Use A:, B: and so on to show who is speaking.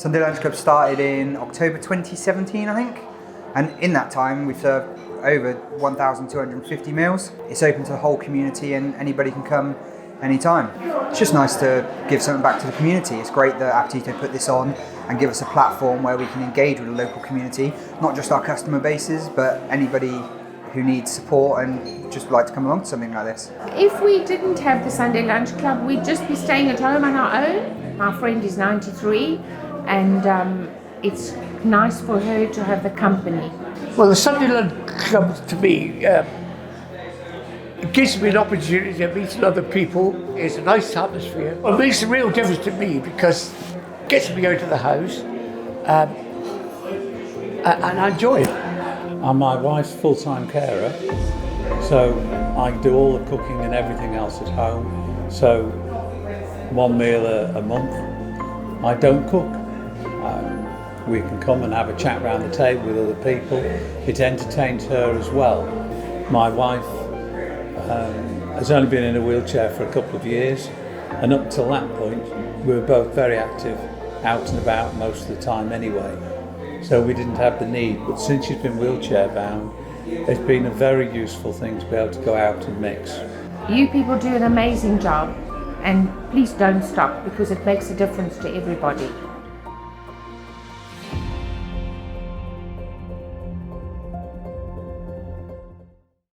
A: Sunday Lunch Club started in October 2017, I think. And in that time, we've served over 1,250 meals. It's open to the whole community and anybody can come anytime. It's just nice to give something back to the community. It's great that Apetito put this on and give us a platform where we can engage with the local community, not just our customer bases, but anybody who needs support and just would like to come along to something like this.
B: If we didn't have the Sunday Lunch Club, we'd just be staying at home on our own. My friend is 93 and it's nice for her to have the company.
C: Well, the Sunday Lunch Club to me, it gives me an opportunity to meet other people. It's a nice atmosphere. Well, it makes a real difference to me because it gets me out of the house and I enjoy it.
D: I'm my wife's full-time carer, so I do all the cooking and everything else at home. So one meal a month, I don't cook. We can come and have a chat around the table with other people. It entertains her as well. My wife has only been in a wheelchair for a couple of years, and up till that point we were both very active, out and about most of the time anyway. So we didn't have the need, but since she's been wheelchair bound, it's been a very useful thing to be able to go out and mix.
B: You people do an amazing job and please don't stop because it makes a difference to everybody.